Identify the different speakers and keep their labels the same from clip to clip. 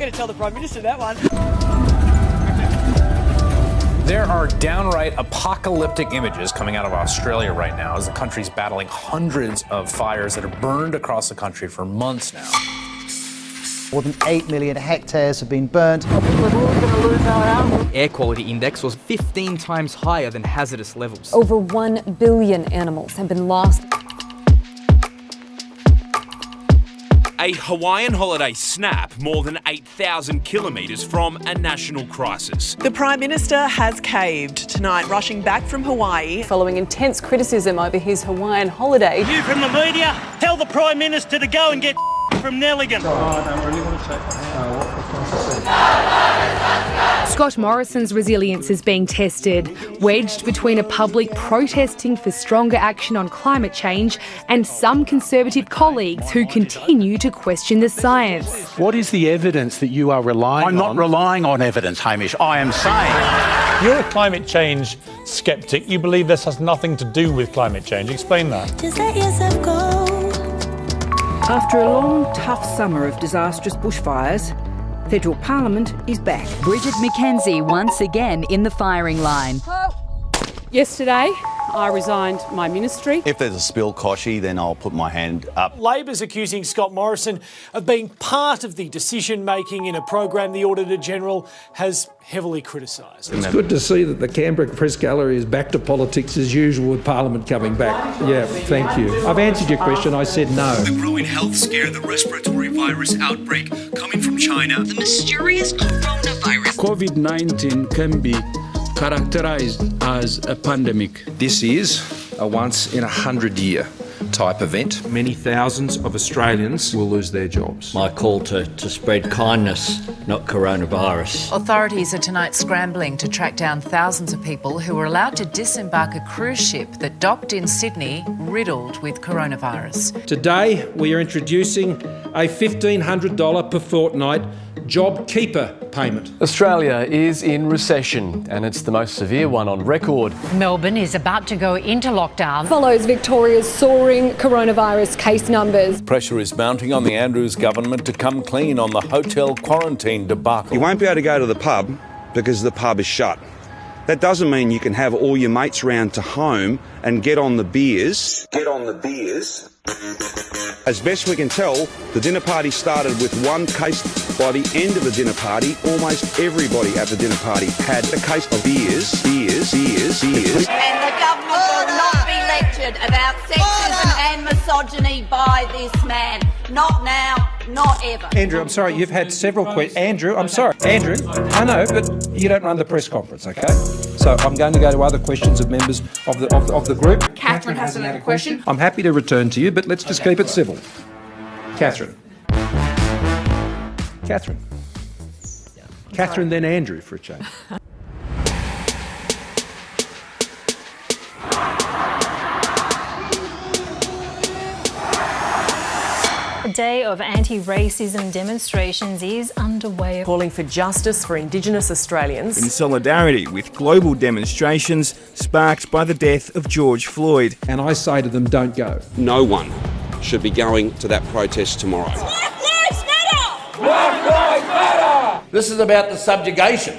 Speaker 1: going to tell the Prime Minister that one.
Speaker 2: There are downright apocalyptic images coming out of Australia right now as the country's battling hundreds of fires that have burned across the country for months now.
Speaker 3: More than 8 million hectares have been burnt.
Speaker 4: Air quality index was 15 times higher than hazardous levels.
Speaker 5: Over 1 billion animals have been lost.
Speaker 6: A Hawaiian holiday snap more than 8,000 kilometres from a national crisis.
Speaker 7: The Prime Minister has caved tonight, rushing back from Hawaii.
Speaker 5: Following intense criticism over his Hawaiian holiday.
Speaker 1: You from the media, tell the Prime Minister to go and get from Nelligan.
Speaker 8: Scott Morrison's resilience is being tested, wedged between a public protesting for stronger action on climate change and some Conservative colleagues who continue to question the science.
Speaker 9: What is the evidence that you are relying on?
Speaker 10: I'm not relying on evidence, Hamish. I am saying...
Speaker 11: You're a climate change sceptic. You believe this has nothing to do with climate change. Explain that.
Speaker 12: Just let yourself go.
Speaker 13: After a long, tough summer of disastrous bushfires, Federal Parliament is back.
Speaker 14: Bridget McKenzie once again in the firing line.
Speaker 15: Yesterday, I resigned my ministry.
Speaker 16: If there's a spill, Koshy, then I'll put my hand up.
Speaker 17: Labor's accusing Scott Morrison of being part of the decision-making in a program the Auditor-General has heavily criticised.
Speaker 18: It's good to see that the Canberra Press Gallery is back to politics as usual with Parliament coming back. Yeah, thank you. I've answered your question. I said no.
Speaker 19: The growing health scare, the respiratory virus outbreak coming from China.
Speaker 12: The mysterious coronavirus.
Speaker 20: COVID-19 can be characterised as a pandemic.
Speaker 5: This is a once-in-a-100-year type event.
Speaker 6: Many thousands of Australians will lose their jobs.
Speaker 7: My call to spread kindness, not coronavirus.
Speaker 3: Authorities are tonight scrambling to track down thousands of people who were allowed to disembark a cruise ship that docked in Sydney riddled with coronavirus.
Speaker 18: Today, we are introducing a $1,500 per fortnight JobKeeper payment.
Speaker 12: Australia is in recession, and it's the most severe one on record.
Speaker 9: Melbourne is about to go into lockdown.
Speaker 5: Follows Victoria's soaring coronavirus case numbers.
Speaker 1: Pressure is mounting on the Andrews government to come clean on the hotel quarantine debacle.
Speaker 10: You won't be able to go to the pub because the pub is shut. That doesn't mean you can have all your mates round to home and get on the beers. As best we can tell, the dinner party started with one case. By the end of the dinner party, almost everybody at the dinner party had a case of beers.
Speaker 19: And the government will not be lectured about sexism and misogyny by this man. Not now, not ever.
Speaker 18: Andrew, I'm sorry, you've had several questions. Andrew, I'm sorry. Andrew, I know, but you don't run the press conference, okay? So I'm going to go to other questions of members of the group.
Speaker 15: Catherine has another question.
Speaker 18: I'm happy to return to you, but let's just keep it civil. Catherine, then Andrew for a change.
Speaker 2: A day of anti-racism demonstrations is underway.
Speaker 7: Calling for justice for Indigenous Australians.
Speaker 8: In solidarity with global demonstrations sparked by the death of George Floyd.
Speaker 18: And I say to them, don't go.
Speaker 10: No one should be going to that protest tomorrow.
Speaker 12: Black Lives Matter!
Speaker 4: Black Lives Matter! This is about the subjugation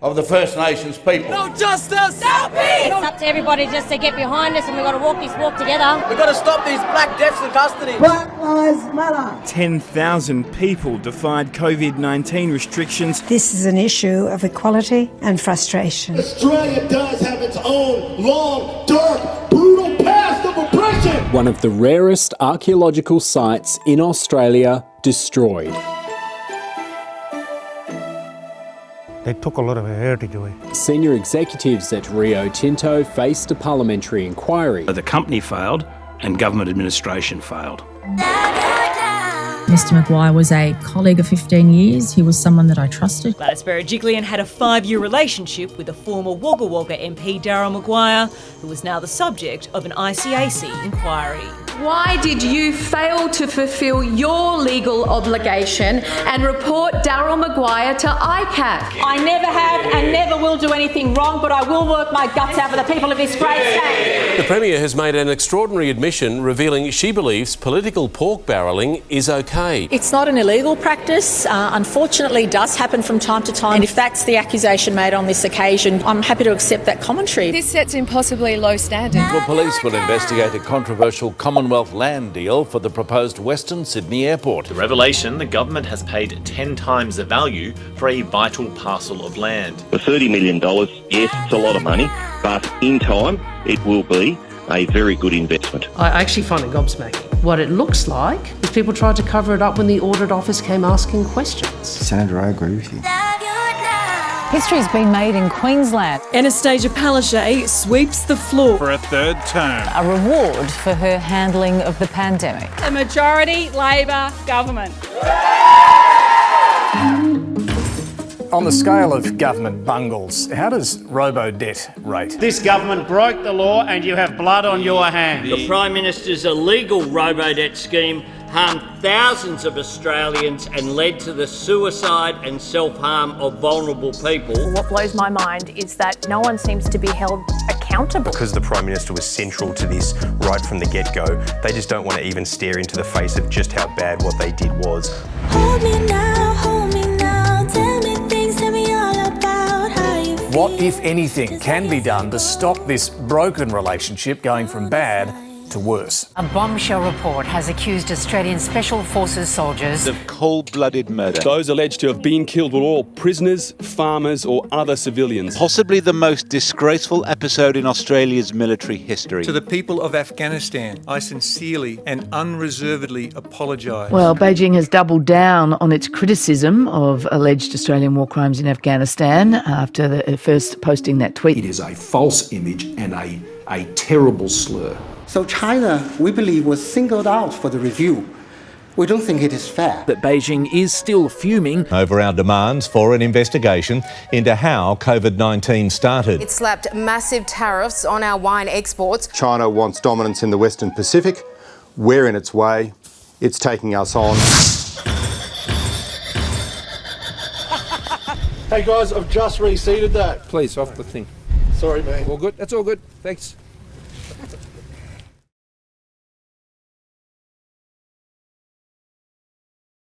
Speaker 4: of the First Nations people.
Speaker 12: No justice! No peace!
Speaker 9: It's up to everybody just to get behind us, and we've got to walk this walk together.
Speaker 4: We've got to stop these black deaths in custody.
Speaker 12: Black Lives Matter!
Speaker 8: 10,000 people defied COVID-19 restrictions.
Speaker 20: This is an issue of equality and frustration.
Speaker 12: Australia does have its own long, dark, brutal past of oppression.
Speaker 11: One of the rarest archaeological sites in Australia destroyed.
Speaker 14: They took a lot of heritage away.
Speaker 11: Senior executives at Rio Tinto faced a parliamentary inquiry.
Speaker 10: The company failed and government administration failed.
Speaker 15: Mr Maguire was a colleague of 15 years. He was someone that I trusted.
Speaker 6: Gladys Berejiklian had a 5-year relationship with a former Wagga Wagga MP, Darryl Maguire, who was now the subject of an ICAC inquiry.
Speaker 21: Why did you fail to fulfil your legal obligation and report Daryl Maguire to ICAC?
Speaker 22: I never have and never will do anything wrong, but I will work my guts out for the people of this great state.
Speaker 23: The Premier has made an extraordinary admission revealing she believes political pork barrelling is okay.
Speaker 22: It's not an illegal practice. Unfortunately, does happen from time to time. And if that's the accusation made on this occasion, I'm happy to accept that commentary.
Speaker 8: This sets impossibly low standards.
Speaker 1: The police will investigate a controversial Commonwealth land deal for the proposed Western Sydney Airport.
Speaker 24: The revelation, the government has paid 10 times the value for a vital parcel of land.
Speaker 25: For $30 million, yes, it's a lot of money, but in time, it will be a very good investment.
Speaker 26: I actually find it gobsmacking. What it looks like is people tried to cover it up when the audit office came asking questions.
Speaker 27: Senator, I agree with you.
Speaker 28: History's been made in Queensland.
Speaker 7: Anastasia Palaszczuk sweeps the floor
Speaker 29: for a third term.
Speaker 28: A reward for her handling of the pandemic.
Speaker 30: A majority Labor government.
Speaker 31: On the scale of government bungles, how does robo-debt rate?
Speaker 32: This government broke the law and you have blood on your hands.
Speaker 33: The Prime Minister's illegal robo-debt scheme harmed thousands of Australians and led to the suicide and self-harm of vulnerable people.
Speaker 34: What blows my mind is that no one seems to be held accountable.
Speaker 35: Because the Prime Minister was central to this right from the get-go, they just don't want to even stare into the face of just how bad what they did was.
Speaker 36: Hold me now, tell me things, tell me all about how you feel.
Speaker 31: What, if anything, can be done to stop this broken relationship going from bad to worse?
Speaker 28: A bombshell report has accused Australian Special Forces soldiers
Speaker 37: of cold-blooded murder.
Speaker 38: Those alleged to have been killed were all prisoners, farmers or other civilians.
Speaker 37: Possibly the most disgraceful episode in Australia's military history.
Speaker 39: To the people of Afghanistan, I sincerely and unreservedly apologise.
Speaker 40: Well, Beijing has doubled down on its criticism of alleged Australian war crimes in Afghanistan after first posting that tweet.
Speaker 41: It is a false image and a terrible slur.
Speaker 42: So China, we believe, was singled out for the review. We don't think it is fair.
Speaker 43: But Beijing is still fuming
Speaker 44: over our demands for an investigation into how COVID-19 started.
Speaker 45: It slapped massive tariffs on our wine exports.
Speaker 46: China wants dominance in the Western Pacific. We're in its way. It's taking us on.
Speaker 12: Hey guys, I've just reseated that.
Speaker 18: Please, off the thing.
Speaker 12: Sorry, mate.
Speaker 18: All good? That's all good. Thanks.